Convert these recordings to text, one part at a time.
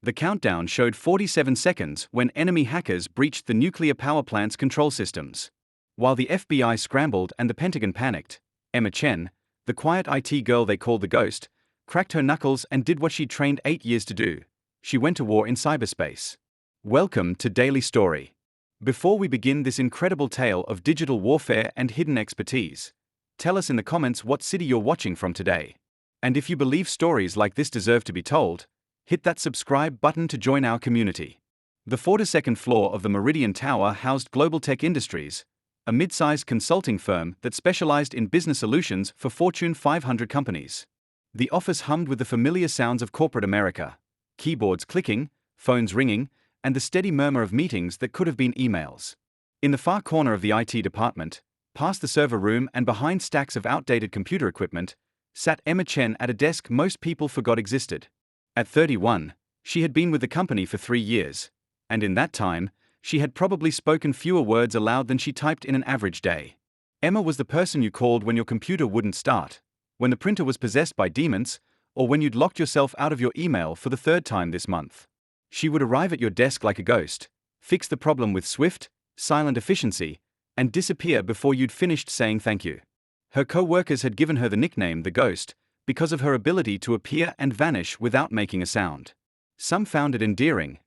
The countdown showed 47 seconds when enemy hackers breached the nuclear power plant's control systems. While the FBI scrambled and the Pentagon panicked, Emma Chen, the quiet IT girl they called the Ghost, cracked her knuckles and did what she'd trained 8 years to do. She went to war in cyberspace. Welcome to Daily Story. Before we begin this incredible tale of digital warfare and hidden expertise, tell us in the comments what city you're watching from today. And if you believe stories like this deserve to be told, hit that subscribe button to join our community. The 42nd floor of the Meridian Tower housed Global Tech Industries, a mid-sized consulting firm that specialized in business solutions for Fortune 500 companies. The office hummed with the familiar sounds of corporate America: keyboards clicking, phones ringing, and the steady murmur of meetings that could have been emails. In the far corner of the IT department, past the server room and behind stacks of outdated computer equipment, sat Emma Chen at a desk most people forgot existed. At 31, she had been with the company for 3 years, and in that time, she had probably spoken fewer words aloud than she typed in an average day. Emma was the person you called when your computer wouldn't start, when the printer was possessed by demons, or when you'd locked yourself out of your email for the 3rd time this month. She would arrive at your desk like a ghost, fix the problem with swift, silent efficiency, and disappear before you'd finished saying thank you. Her coworkers had given her the nickname the Ghost because of her ability to appear and vanish without making a sound. Some found it endearing,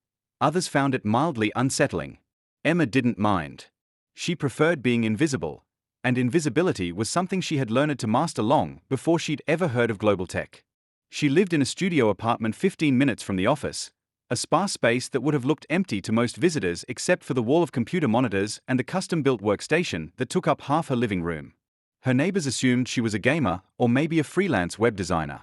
others found it mildly unsettling. Emma didn't mind. She preferred being invisible, and invisibility was something she had learned to master long before she'd ever heard of global tech. She lived in a studio apartment 15 minutes from the office, a sparse space that would have looked empty to most visitors except for the wall of computer monitors and the custom-built workstation that took up half her living room. Her neighbors assumed she was a gamer or maybe a freelance web designer.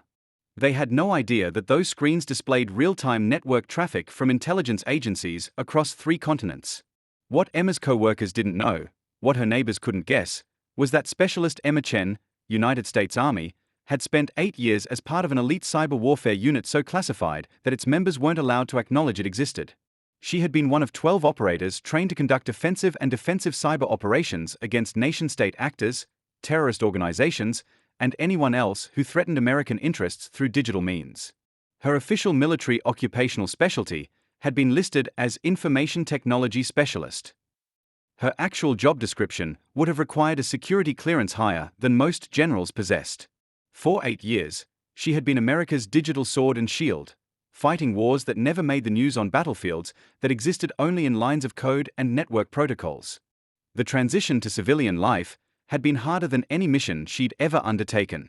They had no idea that those screens displayed real-time network traffic from intelligence agencies across 3 continents. What Emma's co-workers didn't know, what her neighbors couldn't guess, was that specialist Emma Chen, United States Army, had spent 8 years as part of an elite cyber warfare unit so classified that its members weren't allowed to acknowledge it existed. She had been one of 12 operators trained to conduct offensive and defensive cyber operations against nation-state actors, terrorist organizations, and anyone else who threatened American interests through digital means. Her official military occupational specialty had been listed as Information Technology Specialist. Her actual job description would have required a security clearance higher than most generals possessed. For 8 years, she had been America's digital sword and shield, fighting wars that never made the news on battlefields that existed only in lines of code and network protocols. The transition to civilian life had been harder than any mission she'd ever undertaken.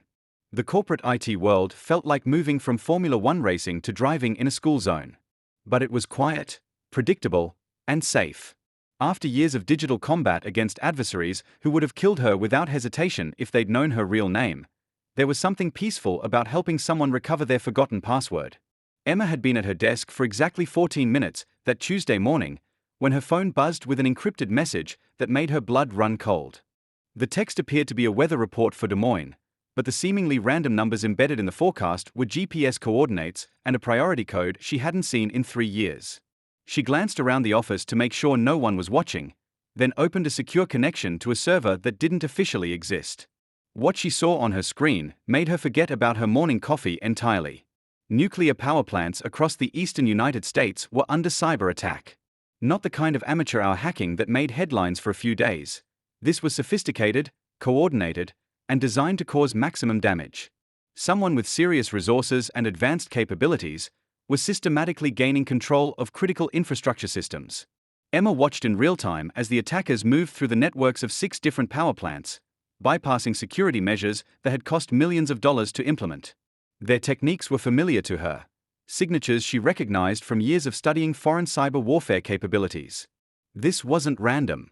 The corporate IT world felt like moving from Formula One racing to driving in a school zone. But it was quiet, predictable, and safe. After years of digital combat against adversaries who would have killed her without hesitation if they'd known her real name, there was something peaceful about helping someone recover their forgotten password. Emma had been at her desk for exactly 14 minutes that Tuesday morning when her phone buzzed with an encrypted message that made her blood run cold. The text appeared to be a weather report for Des Moines, but the seemingly random numbers embedded in the forecast were GPS coordinates and a priority code she hadn't seen in 3 years. She glanced around the office to make sure no one was watching, then opened a secure connection to a server that didn't officially exist. What she saw on her screen made her forget about her morning coffee entirely. Nuclear power plants across the eastern United States were under cyber attack. Not the kind of amateur hour hacking that made headlines for a few days. This was sophisticated, coordinated, and designed to cause maximum damage. Someone with serious resources and advanced capabilities was systematically gaining control of critical infrastructure systems. Emma watched in real time as the attackers moved through the networks of 6 different power plants, bypassing security measures that had cost millions of dollars to implement. Their techniques were familiar to her, signatures she recognized from years of studying foreign cyber warfare capabilities. This wasn't random.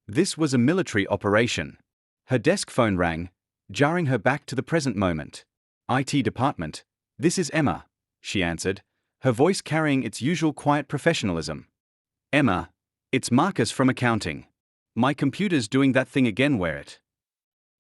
This was a military operation. Her desk phone rang, jarring her back to the present moment. IT department, this is Emma, she answered, her voice carrying its usual quiet professionalism. Emma, it's Marcus from accounting. My computer's doing that thing again where it.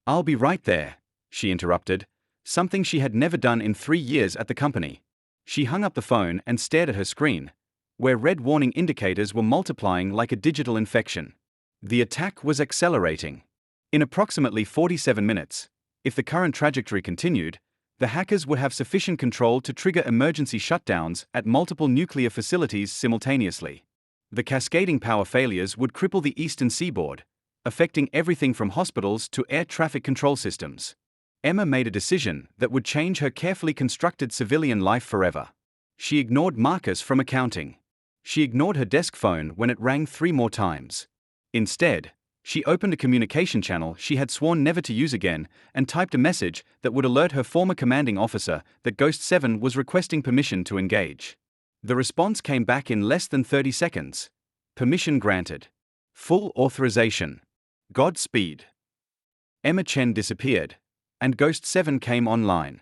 I'll be right there, she interrupted, something she had never done in 3 years at the company. She hung up the phone and stared at her screen, where red warning indicators were multiplying like a digital infection. The attack was accelerating. In approximately 47 minutes, if the current trajectory continued, The hackers would have sufficient control to trigger emergency shutdowns at multiple nuclear facilities simultaneously. The cascading power failures would cripple the eastern seaboard, affecting everything from hospitals to air traffic control systems. Emma made a decision that would change her carefully constructed civilian life forever. She ignored Marcus from accounting. She ignored her desk phone when it rang 3 more times. Instead, she opened a communication channel she had sworn never to use again and typed a message that would alert her former commanding officer that Ghost 7 was requesting permission to engage. The response came back in less than 30 seconds. Permission granted. Full authorization. Godspeed. Emma Chen disappeared, and Ghost 7 came online.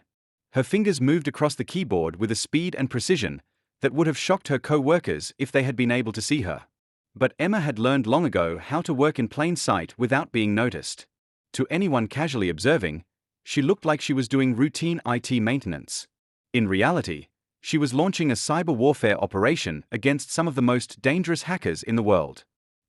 Her fingers moved across the keyboard with a speed and precision that would have shocked her co-workers if they had been able to see her. But Emma had learned long ago how to work in plain sight without being noticed. To anyone casually observing, she looked like she was doing routine IT maintenance. In reality, she was launching a cyber warfare operation against some of the most dangerous hackers in the world.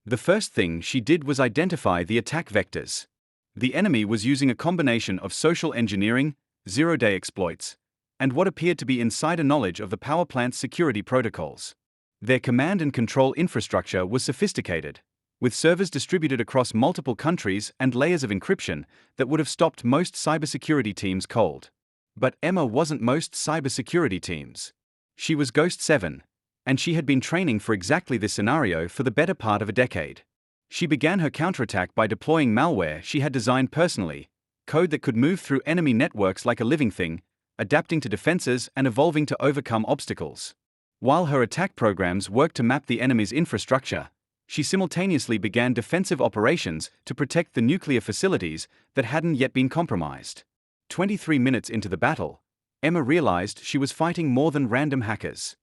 The first thing she did was identify the attack vectors. The enemy was using a combination of social engineering, zero-day exploits, and what appeared to be insider knowledge of the power plant's security protocols. Their command and control infrastructure was sophisticated, with servers distributed across multiple countries and layers of encryption that would have stopped most cybersecurity teams cold. But Emma wasn't most cybersecurity teams. She was Ghost 7, and she had been training for exactly this scenario for the better part of a decade. She began her counterattack by deploying malware she had designed personally, code that could move through enemy networks like a living thing, adapting to defenses and evolving to overcome obstacles. While her attack programs worked to map the enemy's infrastructure, she simultaneously began defensive operations to protect the nuclear facilities that hadn't yet been compromised. 23 minutes into the battle, Emma realized she was fighting more than random hackers.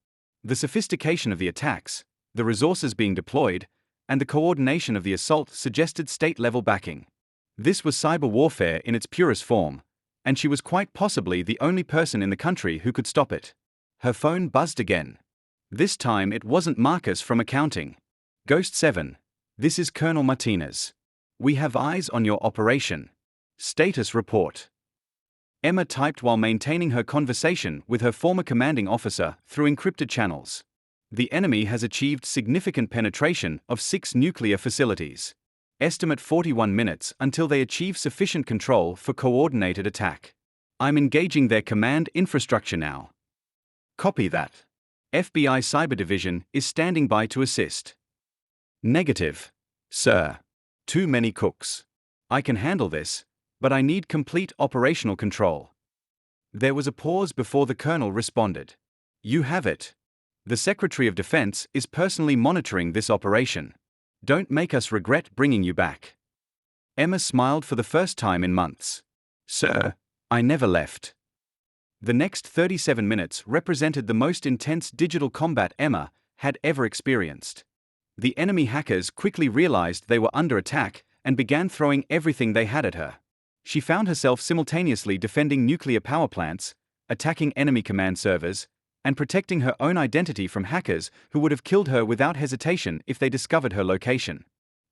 The sophistication of the attacks, the resources being deployed, and the coordination of the assault suggested state-level backing. This was cyber warfare in its purest form, and she was quite possibly the only person in the country who could stop it. Her phone buzzed again. This time it wasn't Marcus from accounting. Ghost 7, this is Colonel Martinez. We have eyes on your operation. Status report. Emma typed while maintaining her conversation with her former commanding officer through encrypted channels. The enemy has achieved significant penetration of 6 nuclear facilities. Estimate 41 minutes until they achieve sufficient control for coordinated attack. I'm engaging their command infrastructure now. Copy that. FBI Cyber Division is standing by to assist. Negative, sir. Too many cooks. I can handle this, but I need complete operational control. There was a pause before the colonel responded. You have it. The Secretary of Defense is personally monitoring this operation. Don't make us regret bringing you back. Emma smiled for the first time in months. Sir, I never left. The next 37 minutes represented the most intense digital combat Emma had ever experienced. The enemy hackers quickly realized they were under attack and began throwing everything they had at her. She found herself simultaneously defending nuclear power plants, attacking enemy command servers, and protecting her own identity from hackers who would have killed her without hesitation if they discovered her location.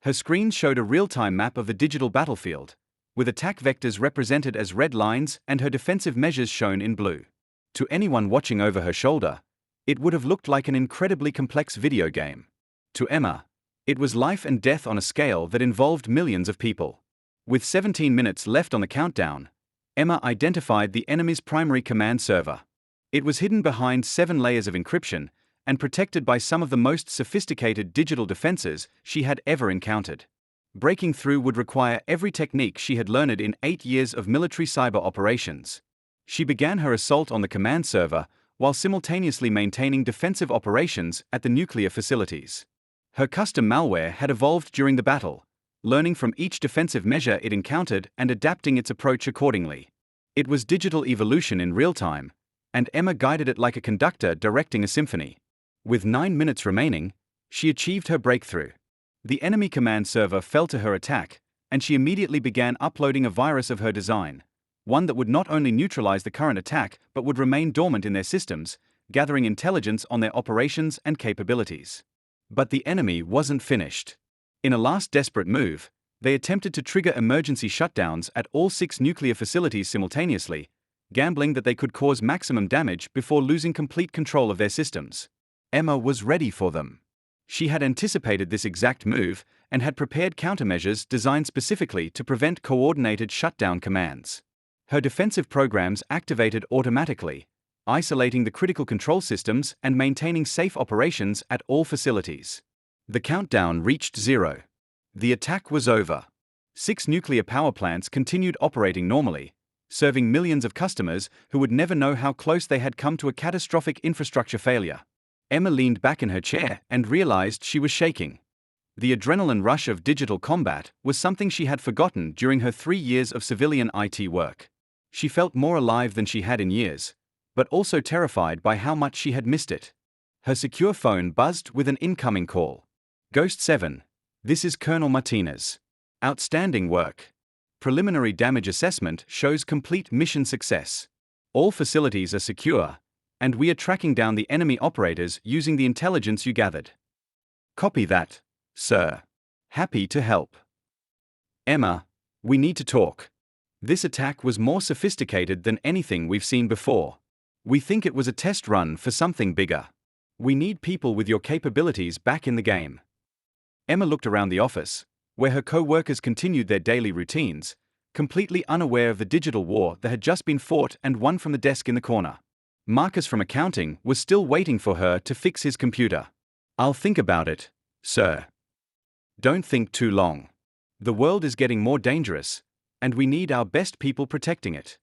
Her screen showed a real-time map of the digital battlefield, with attack vectors represented as red lines and her defensive measures shown in blue. To anyone watching over her shoulder, it would have looked like an incredibly complex video game. To Emma, it was life and death on a scale that involved millions of people. With 17 minutes left on the countdown, Emma identified the enemy's primary command server. It was hidden behind 7 layers of encryption and protected by some of the most sophisticated digital defenses she had ever encountered. Breaking through would require every technique she had learned in 8 years of military cyber operations. She began her assault on the command server while simultaneously maintaining defensive operations at the nuclear facilities. Her custom malware had evolved during the battle, learning from each defensive measure it encountered and adapting its approach accordingly. It was digital evolution in real time, and Emma guided it like a conductor directing a symphony. With 9 minutes remaining, she achieved her breakthrough. The enemy command server fell to her attack, and she immediately began uploading a virus of her design, one that would not only neutralize the current attack but would remain dormant in their systems, gathering intelligence on their operations and capabilities. But the enemy wasn't finished. In a last desperate move, they attempted to trigger emergency shutdowns at all 6 nuclear facilities simultaneously, gambling that they could cause maximum damage before losing complete control of their systems. Emma was ready for them. She had anticipated this exact move and had prepared countermeasures designed specifically to prevent coordinated shutdown commands. Her defensive programs activated automatically, isolating the critical control systems and maintaining safe operations at all facilities. The countdown reached 0. The attack was over. 6 nuclear power plants continued operating normally, serving millions of customers who would never know how close they had come to a catastrophic infrastructure failure. Emma leaned back in her chair and realized she was shaking. The adrenaline rush of digital combat was something she had forgotten during her 3 years of civilian IT work. She felt more alive than she had in years, but also terrified by how much she had missed it. Her secure phone buzzed with an incoming call. Ghost 7. This is Colonel Martinez. Outstanding work. Preliminary damage assessment shows complete mission success. All facilities are secure, and we are tracking down the enemy operators using the intelligence you gathered. Copy that, sir. Happy to help. Emma, we need to talk. This attack was more sophisticated than anything we've seen before. We think it was a test run for something bigger. We need people with your capabilities back in the game. Emma looked around the office, where her co-workers continued their daily routines, completely unaware of the digital war that had just been fought and won from the desk in the corner. Marcus from accounting was still waiting for her to fix his computer. I'll think about it, sir. Don't think too long. The world is getting more dangerous, and we need our best people protecting it.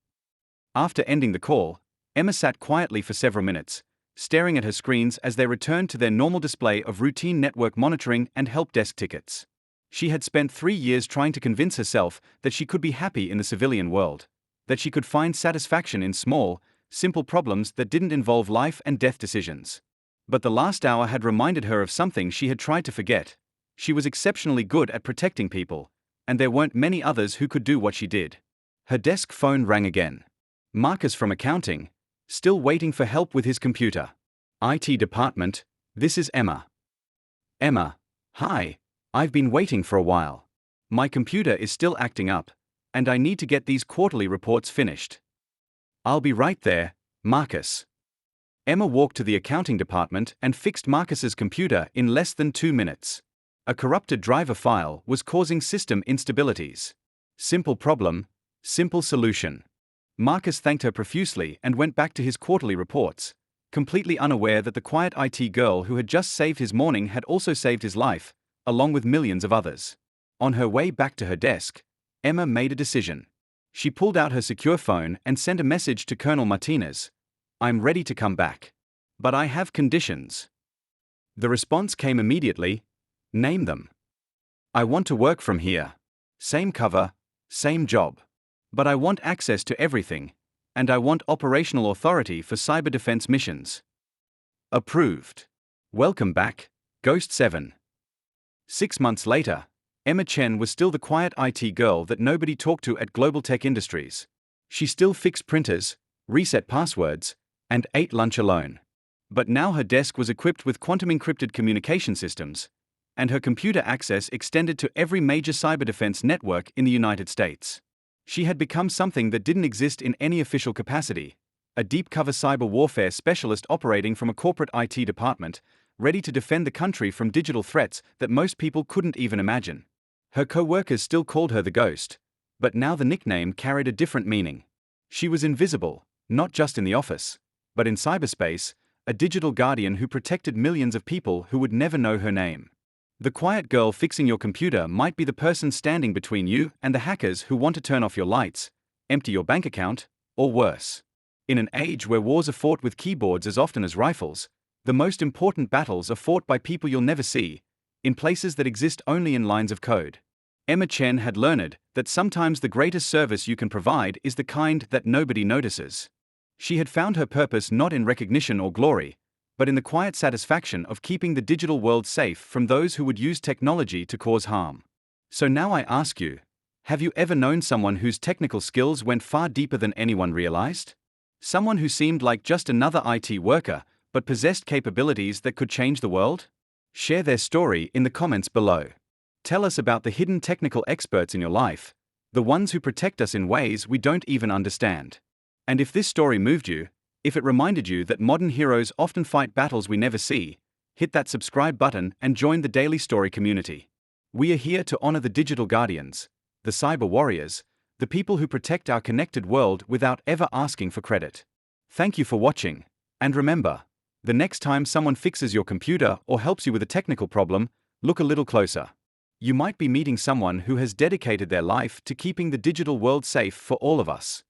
After ending the call, Emma sat quietly for several minutes, staring at her screens as they returned to their normal display of routine network monitoring and help desk tickets. She had spent 3 years trying to convince herself that she could be happy in the civilian world, that she could find satisfaction in small, simple problems that didn't involve life and death decisions. But the last hour had reminded her of something she had tried to forget. She was exceptionally good at protecting people, and there weren't many others who could do what she did. Her desk phone rang again. Marcus from accounting, still waiting for help with his computer. IT department, this is Emma. Emma, hi, I've been waiting for a while. My computer is still acting up, and I need to get these quarterly reports finished. I'll be right there, Marcus. Emma walked to the accounting department and fixed Marcus's computer in less than 2 minutes. A corrupted driver file was causing system instabilities. Simple problem, simple solution. Marcus thanked her profusely and went back to his quarterly reports, completely unaware that the quiet IT girl who had just saved his morning had also saved his life, along with millions of others. On her way back to her desk, Emma made a decision. She pulled out her secure phone and sent a message to Colonel Martinez. I'm ready to come back. But I have conditions. The response came immediately. Name them. I want to work from here. Same cover, same job. But I want access to everything, and I want operational authority for cyber defense missions. Approved. Welcome back, Ghost 7. 6 months later, Emma Chen was still the quiet IT girl that nobody talked to at Global Tech Industries. She still fixed printers, reset passwords, and ate lunch alone. But now her desk was equipped with quantum-encrypted communication systems, and her computer access extended to every major cyber defense network in the United States. She had become something that didn't exist in any official capacity, a deep-cover cyber warfare specialist operating from a corporate IT department, ready to defend the country from digital threats that most people couldn't even imagine. Her co-workers still called her the Ghost, but now the nickname carried a different meaning. She was invisible, not just in the office, but in cyberspace, a digital guardian who protected millions of people who would never know her name. The quiet girl fixing your computer might be the person standing between you and the hackers who want to turn off your lights, empty your bank account, or worse. In an age where wars are fought with keyboards as often as rifles, the most important battles are fought by people you'll never see, in places that exist only in lines of code. Emma Chen had learned that sometimes the greatest service you can provide is the kind that nobody notices. She had found her purpose not in recognition or glory, but in the quiet satisfaction of keeping the digital world safe from those who would use technology to cause harm. So now I ask you, have you ever known someone whose technical skills went far deeper than anyone realized? Someone who seemed like just another IT worker, but possessed capabilities that could change the world? Share their story in the comments below. Tell us about the hidden technical experts in your life, the ones who protect us in ways we don't even understand. And if this story moved you, if it reminded you that modern heroes often fight battles we never see, hit that subscribe button and join the Daily Story community. We are here to honor the digital guardians, the cyber warriors, the people who protect our connected world without ever asking for credit. Thank you for watching, and remember, the next time someone fixes your computer or helps you with a technical problem, look a little closer. You might be meeting someone who has dedicated their life to keeping the digital world safe for all of us.